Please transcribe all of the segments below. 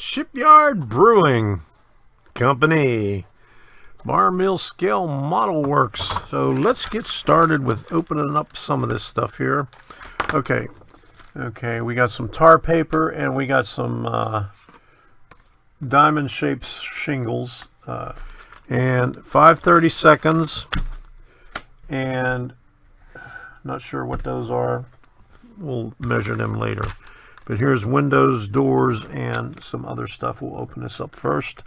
Shipyard Brewing Company, Bar Mill Scale Model Works. So let's get started with opening up some of this stuff here. Okay, we got some tar paper and we got some diamond shaped shingles and 5/30 seconds, and not sure what those are. We'll measure them later. But here's windows, doors, and some other stuff. We'll open this up first.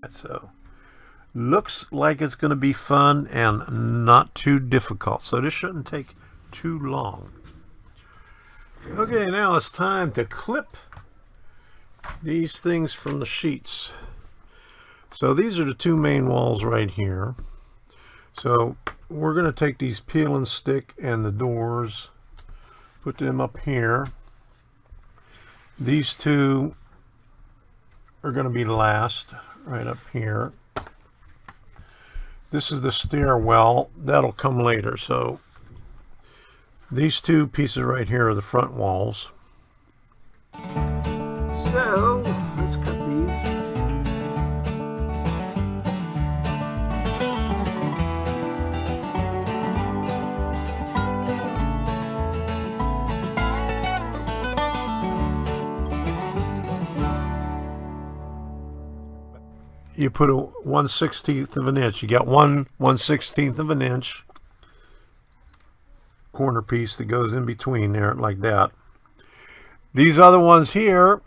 So looks like it's going to be fun and not too difficult, so this shouldn't take too long. Okay, now it's time to clip these things from the sheets. So these are the two main walls right here. So we're going to take these peel and stick and the doors, put them up here. These two are going to be last, right up here. This is the stairwell. That'll come later. So these two pieces right here are the front walls. So let's cut these. You put a 1/16 of an inch. You got 1/16 of an inch corner piece that goes in between there like that. These other ones here,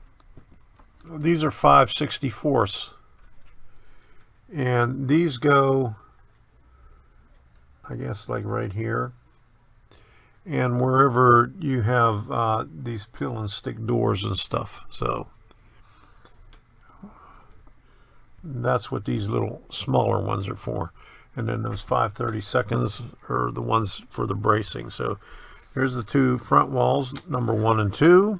these are 5/64, and these go, I guess, like right here, and wherever you have these peel and stick doors and stuff. So that's what these little smaller ones are for. And then those 5/30 seconds are the ones for the bracing. So here's the two front walls, number 1 and 2.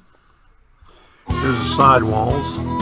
Here's the side walls.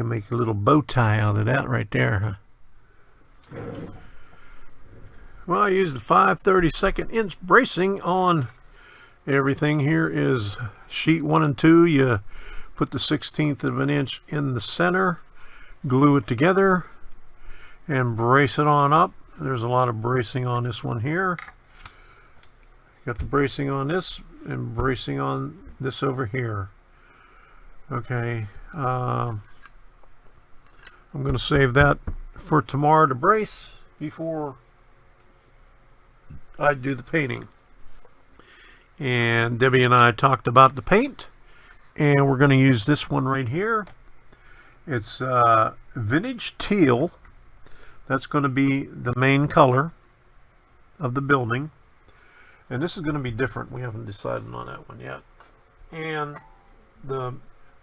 can make a little bow tie out of that right there, huh? Well, I used the 5/32 inch bracing on everything. Here is sheet 1 and 2. You put the 1/16 of an inch in the center, glue it together, and brace it on up. There's a lot of bracing on this one here. Got the bracing on this and bracing on this over here. Okay, I'm going to save that for tomorrow to brace before I do the painting. And Debbie and I talked about the paint, and we're going to use this one right here. It's vintage teal. That's going to be the main color of the building. And this is going to be different. We haven't decided on that one yet. And the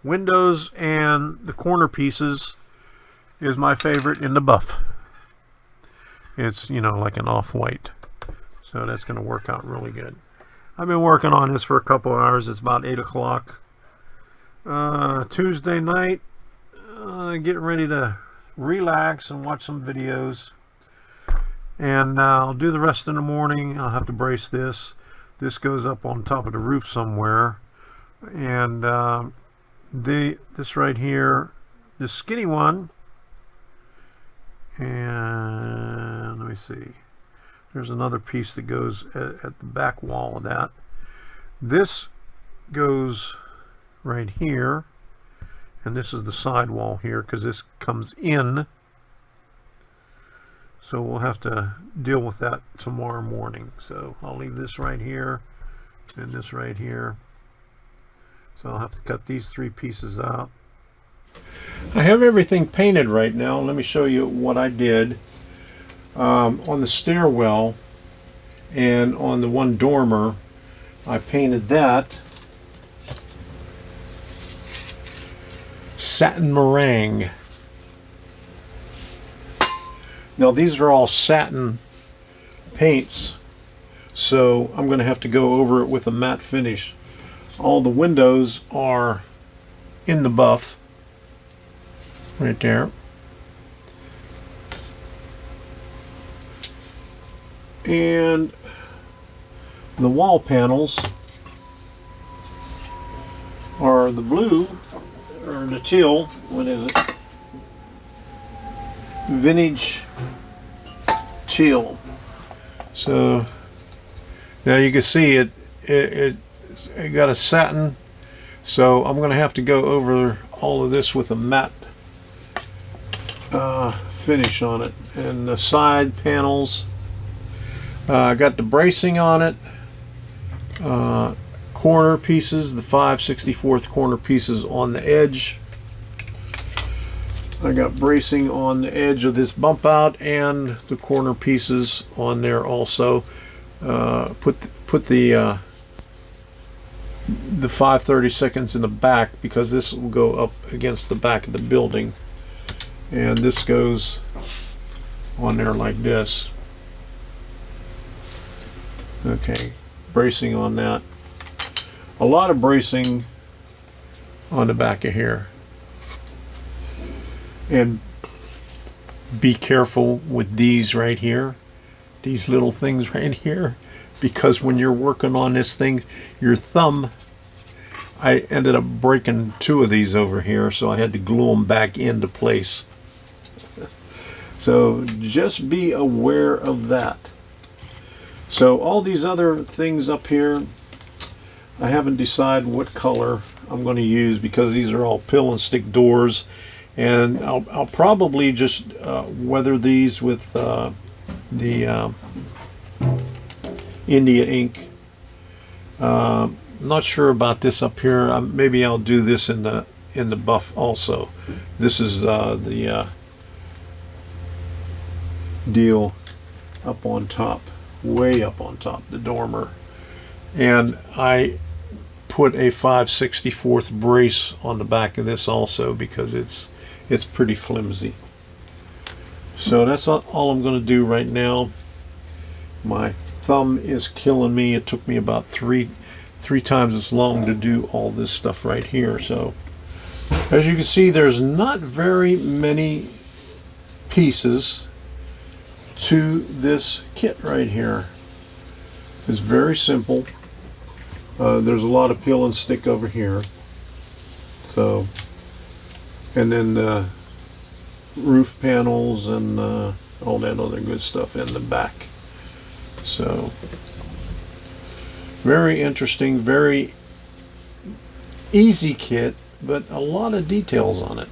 windows and the corner pieces is my favorite in the buff. It's, you know, like an off-white. So that's going to work out really good. I've been working on this for a couple hours. It's about 8 o'clock. Tuesday night. Getting ready to relax and watch some videos. And I'll do the rest in the morning. I'll have to brace this. This goes up on top of the roof somewhere. And this right here, this skinny one. And let me see. There's another piece that goes at the back wall of that. This goes right here. And this is the side wall here because this comes in. So we'll have to deal with that tomorrow morning. So I'll leave this right here and this right here. So I'll have to cut these 3 pieces out. I have everything painted right now. Let me show you what I did. On the stairwell and on the one dormer, I painted that satin meringue. Now these are all satin paints, so I'm going to have to go over it with a matte finish. All the windows are in the buff right there. And the wall panels are the blue, or the teal, what is it? Vintage teal. So now you can see it got a satin, so I'm going to have to go over all of this with a matte finish on it. And the side panels, I got the bracing on it, corner pieces, the 5/64 corner pieces on the edge. I got bracing on the edge of this bump out and the corner pieces on there also. Put the 5/32 in the back because this will go up against the back of the building, and this goes on there like this. Okay, bracing on that. A lot of bracing on the back of here. And be careful with these right here, these little things right here, because when you're working on this thing, your thumb, I ended up breaking 2 of these over here, so I had to glue them back into place. So just be aware of that. So all these other things up here, I haven't decided what color I'm going to use because these are all pill and stick doors. And I'll probably just weather these with the India ink. Not sure about this up here. Maybe I'll do this in the buff also. This is the deal up on top, way up on top, the dormer. And I put a 5/64 brace on the back of this also because it's pretty flimsy. So that's all I'm going to do right now. My thumb is killing me. It took me about three times as long to do all this stuff right here. So As you can see, there's not very many pieces to this kit right here. It's very simple. There's a lot of peel and stick over here. So, and then roof panels and all that other good stuff in the back. So, very interesting, very easy kit, but a lot of details on it.